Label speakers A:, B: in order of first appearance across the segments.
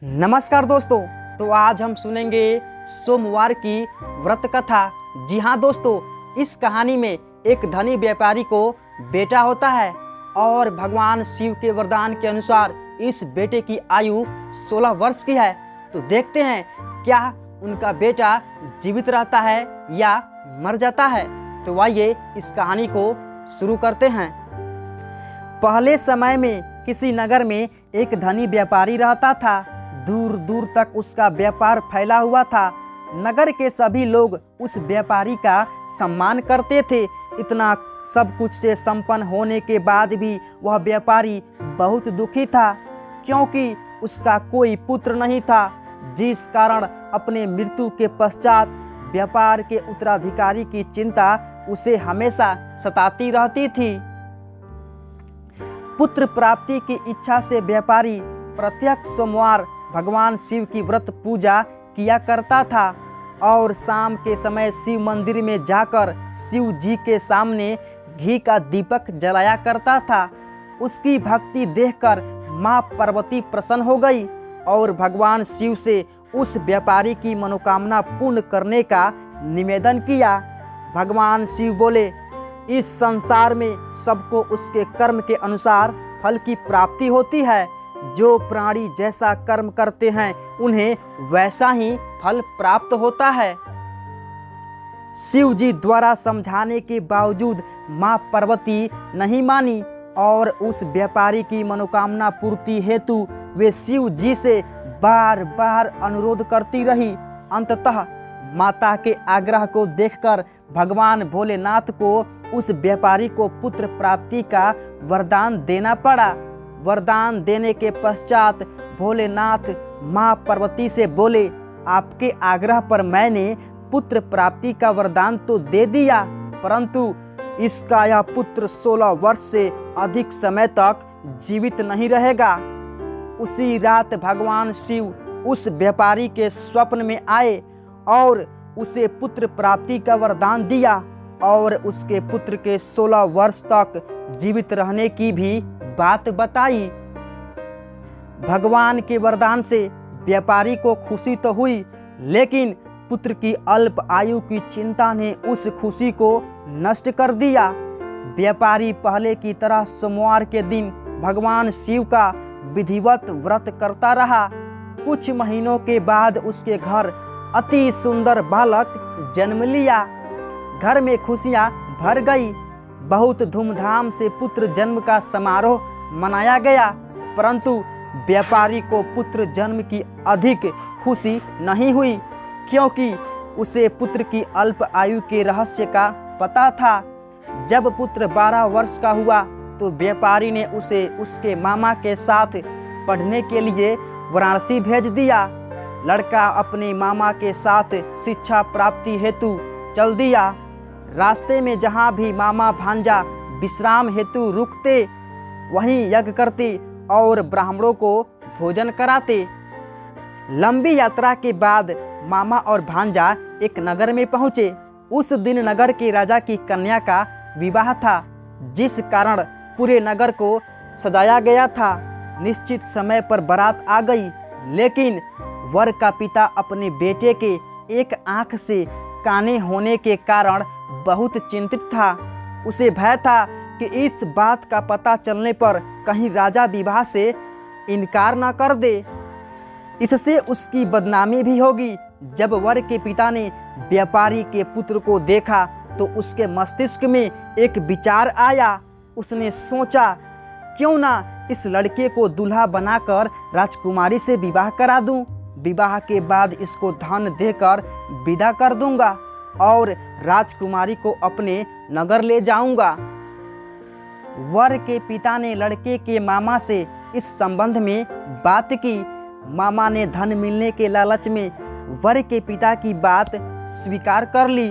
A: नमस्कार दोस्तों। तो आज हम सुनेंगे सोमवार की व्रत कथा। जी हाँ दोस्तों, इस कहानी में एक धनी व्यापारी को बेटा होता है और भगवान शिव के वरदान के अनुसार इस बेटे की आयु 16 वर्ष की है। तो देखते हैं क्या उनका बेटा जीवित रहता है या मर जाता है। तो आइए इस कहानी को शुरू करते हैं। पहले समय में किसी नगर में एक धनी व्यापारी रहता था। दूर दूर तक उसका व्यापार फैला हुआ था। नगर के सभी लोग उस व्यापारी का सम्मान करते थे। इतना सब कुछ से संपन्न होने के बाद भी वह व्यापारी बहुत दुखी था, क्योंकि उसका कोई पुत्र नहीं था, जिस कारण अपने मृत्यु के पश्चात व्यापार के उत्तराधिकारी की चिंता उसे हमेशा सताती रहती थी। पुत्र प्राप्ति की इच्छा से व्यापारी प्रत्येक सोमवार भगवान शिव की व्रत पूजा किया करता था और शाम के समय शिव मंदिर में जाकर शिव जी के सामने घी का दीपक जलाया करता था। उसकी भक्ति देखकर माँ पार्वती प्रसन्न हो गई और भगवान शिव से उस व्यापारी की मनोकामना पूर्ण करने का निवेदन किया। भगवान शिव बोले, इस संसार में सबको उसके कर्म के अनुसार फल की प्राप्ति होती है। जो प्राणी जैसा कर्म करते हैं उन्हें वैसा ही फल प्राप्त होता है। शिव जी द्वारा समझाने के बावजूद माँ पार्वती नहीं मानी और उस व्यापारी की मनोकामना पूर्ति हेतु वे शिव जी से बार बार अनुरोध करती रही। अंततः माता के आग्रह को देखकर भगवान भोलेनाथ को उस व्यापारी को पुत्र प्राप्ति का वरदान देना पड़ा। वरदान देने के पश्चात भोलेनाथ माँ पार्वती से बोले, आपके आग्रह पर मैंने पुत्र प्राप्ति का वरदान तो दे दिया, परंतु इसका यह पुत्र 16 वर्ष से अधिक समय तक जीवित नहीं रहेगा। उसी रात भगवान शिव उस व्यापारी के स्वप्न में आए और उसे पुत्र प्राप्ति का वरदान दिया और उसके पुत्र के 16 वर्ष तक जीवित रहने की भी बात बताई। भगवान के वरदान से व्यापारी को खुशी तो हुई, लेकिन पुत्र की अल्प आयु की चिंता ने उस खुशी को नष्ट कर दिया। व्यापारी पहले की तरह सोमवार के दिन भगवान शिव का विधिवत व्रत करता रहा। कुछ महीनों के बाद उसके घर अति सुंदर बालक जन्म लिया। घर में खुशियां भर गई। बहुत धूमधाम से पुत्र जन्म का समारोह मनाया गया, परंतु व्यापारी को पुत्र जन्म की अधिक खुशी नहीं हुई, क्योंकि उसे पुत्र की अल्प आयु के रहस्य का पता था। जब पुत्र 12 वर्ष का हुआ तो व्यापारी ने उसे उसके मामा के साथ पढ़ने के लिए वाराणसी भेज दिया। लड़का अपने मामा के साथ शिक्षा प्राप्ति हेतु चल दिया। रास्ते में जहाँ भी मामा भांजा विश्राम हेतु रुकते, वहीं यज्ञ करते और ब्राह्मणों को भोजन कराते। लंबी यात्रा के बाद मामा और भांजा एक नगर में पहुँचे। उस दिन नगर के राजा की कन्या का विवाह था, जिस कारण पूरे नगर को सजाया गया था। निश्चित समय पर बारात आ गई, लेकिन वर का पिता अपने बेटे के एक आंख से काने होने के कारण बहुत चिंतित था। उसे भय था कि इस बात का पता चलने पर कहीं राजा विवाह से इनकार न कर दे, इससे उसकी बदनामी भी होगी। जब वर के पिता ने व्यापारी के पुत्र को देखा तो उसके मस्तिष्क में एक विचार आया। उसने सोचा, क्यों ना इस लड़के को दूल्हा बनाकर राजकुमारी से विवाह करा दूं। विवाह के बाद इसको धन देकर विदा कर दूंगा और राजकुमारी को अपने नगर ले जाऊंगा। वर के पिता ने लड़के के मामा से इस संबंध में बात की। मामा ने धन मिलने के लालच में वर के पिता की बात स्वीकार कर ली।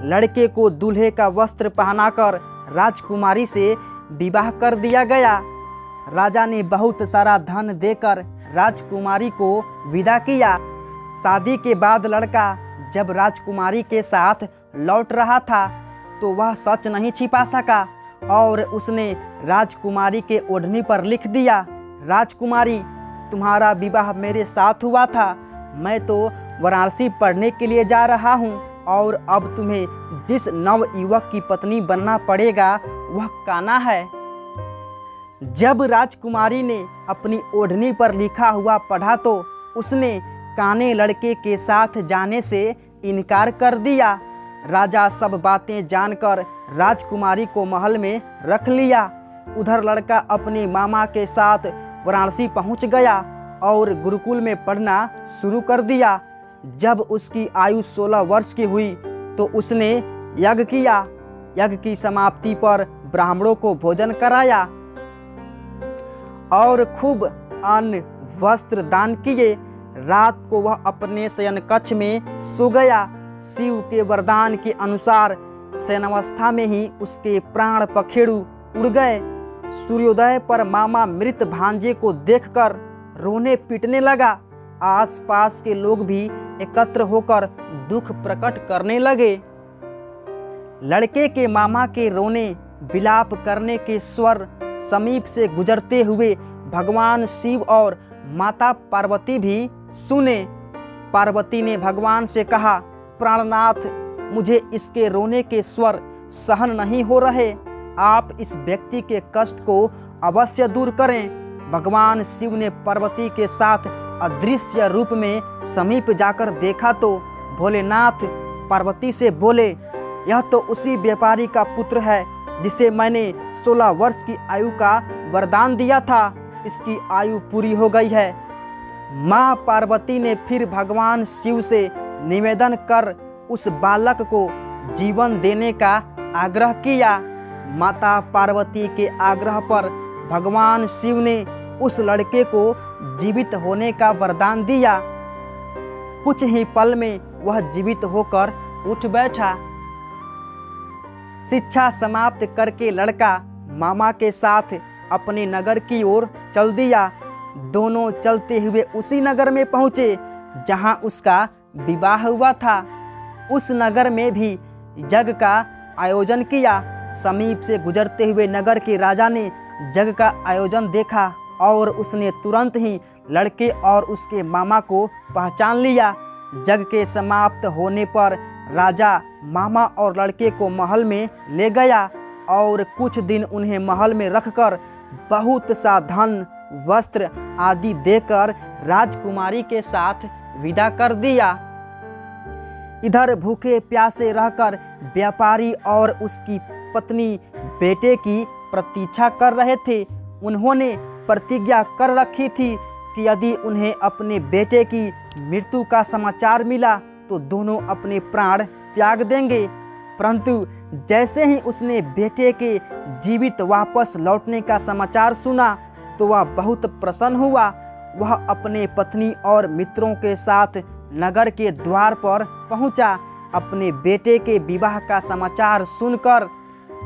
A: लड़के को दूल्हे का वस्त्र पहनाकर राजकुमारी से विवाह कर दिया गया। राजा ने बहुत सारा धन देकर राजकुमारी को विदा किया। शादी के बाद लड़का जब राजकुमारी के साथ लौट रहा था तो वह सच नहीं छिपा सका और उसने राजकुमारी के ओढ़नी पर लिख दिया, राजकुमारी तुम्हारा विवाह मेरे साथ हुआ था। मैं तो वाराणसी पढ़ने के लिए जा रहा हूँ और अब तुम्हें जिस नव युवक की पत्नी बनना पड़ेगा वह कान्हा है। जब राजकुमारी ने अपनी ओढ़नी पर लिखा हुआ पढ़ा तो उसने काने लड़के के साथ जाने से इनकार कर दिया। राजा सब बातें जानकर राजकुमारी को महल में रख लिया। उधर लड़का अपने मामा के साथ वाराणसी पहुंच गया और गुरुकुल में पढ़ना शुरू कर दिया। जब उसकी आयु 16 वर्ष की हुई तो उसने यज्ञ किया। यज्ञ की समाप्ति पर ब्राह्मणों को भोजन कराया और खूब अन्न वस्त्र दान किए। रात को वह अपने शयन कक्ष में सो गया। शिव के वरदान के अनुसार शयनावस्था में ही उसके प्राण पखेरु उड़ गए। सूर्योदय पर मामा मृत भांजे को देखकर रोने पीटने लगा। आसपास के लोग भी एकत्र होकर दुख प्रकट करने लगे। लड़के के मामा के रोने विलाप करने के स्वर समीप से गुजरते हुए भगवान शिव और माता पार्वती भी सुने। पार्वती ने भगवान से कहा, प्राणनाथ, मुझे इसके रोने के स्वर सहन नहीं हो रहे। आप इस व्यक्ति के कष्ट को अवश्य दूर करें। भगवान शिव ने पार्वती के साथ अदृश्य रूप में समीप जाकर देखा तो भोलेनाथ पार्वती से बोले, यह तो उसी व्यापारी का पुत्र है जिसे मैंने 16 वर्ष की आयु का वरदान दिया था। इसकी आयु पूरी हो गई है। माँ पार्वती ने फिर भगवान शिव से निवेदन कर उस बालक को जीवन देने का आग्रह किया। माता पार्वती के आग्रह पर भगवान शिव ने उस लड़के को जीवित होने का वरदान दिया। कुछ ही पल में वह जीवित होकर उठ बैठा। शिक्षा समाप्त करके लड़का मामा के साथ अपने नगर की ओर चल दिया। दोनों चलते हुए उसी नगर में पहुँचे जहाँ उसका विवाह हुआ था। उस नगर में भी यज्ञ का आयोजन किया। समीप से गुजरते हुए नगर के राजा ने यज्ञ का आयोजन देखा और उसने तुरंत ही लड़के और उसके मामा को पहचान लिया। यज्ञ के समाप्त होने पर राजा मामा और लड़के को महल में ले गया और कुछ दिन उन्हें महल में रखकर बहुत सा धन वस्त्र आदि देकर राजकुमारी के साथ विदा कर दिया। इधर भूखे प्यासे रहकर व्यापारी और उसकी पत्नी बेटे की प्रतीक्षा कर रहे थे। उन्होंने प्रतिज्ञा कर रखी थी कि यदि उन्हें अपने बेटे की मृत्यु का समाचार मिला तो दोनों अपने प्राण त्याग देंगे। परंतु जैसे ही उसने बेटे के जीवित वापस लौटने का समाचार सुना तो वह बहुत प्रसन्न हुआ। वह अपने पत्नी और मित्रों के साथ नगर के द्वार पर पहुंचा। अपने बेटे के विवाह का समाचार सुनकर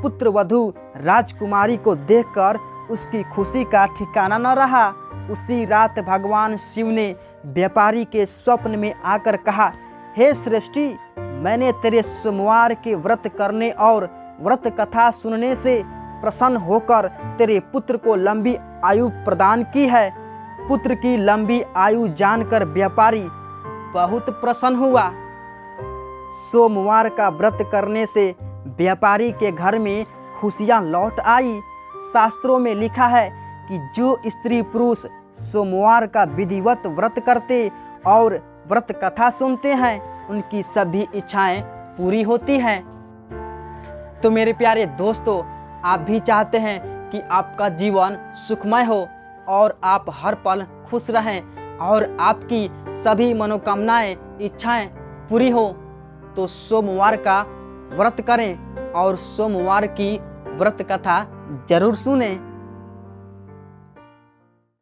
A: पुत्रवधू राजकुमारी को देखकर उसकी खुशी का ठिकाना न रहा। उसी रात भगवान शिव ने व्यापारी के स्वप्न में आकर कहा, हे श्रेष्ठी, मैंने तेरे सोमवार के व्रत करने और व्रत कथा सुनने से प्रसन्न होकर तेरे पुत्र को लंबी आयु प्रदान की है। पुत्र की लंबी आयु जानकर व्यापारी बहुत प्रसन्न हुआ। सोमवार का व्रत करने से व्यापारी के घर में खुशियां लौट आई। शास्त्रों में लिखा है कि जो स्त्री पुरुष सोमवार का विधिवत व्रत करते और व्रत कथा सुनते हैं उनकी सभी इच्छाएं पूरी होती हैं। तो मेरे प्यारे दोस्तों, आप भी चाहते हैं कि आपका जीवन सुखमय हो और आप हर पल खुश रहें और आपकी सभी मनोकामनाएं इच्छाएं पूरी हो, तो सोमवार का व्रत करें और सोमवार की व्रत कथा जरूर सुनें।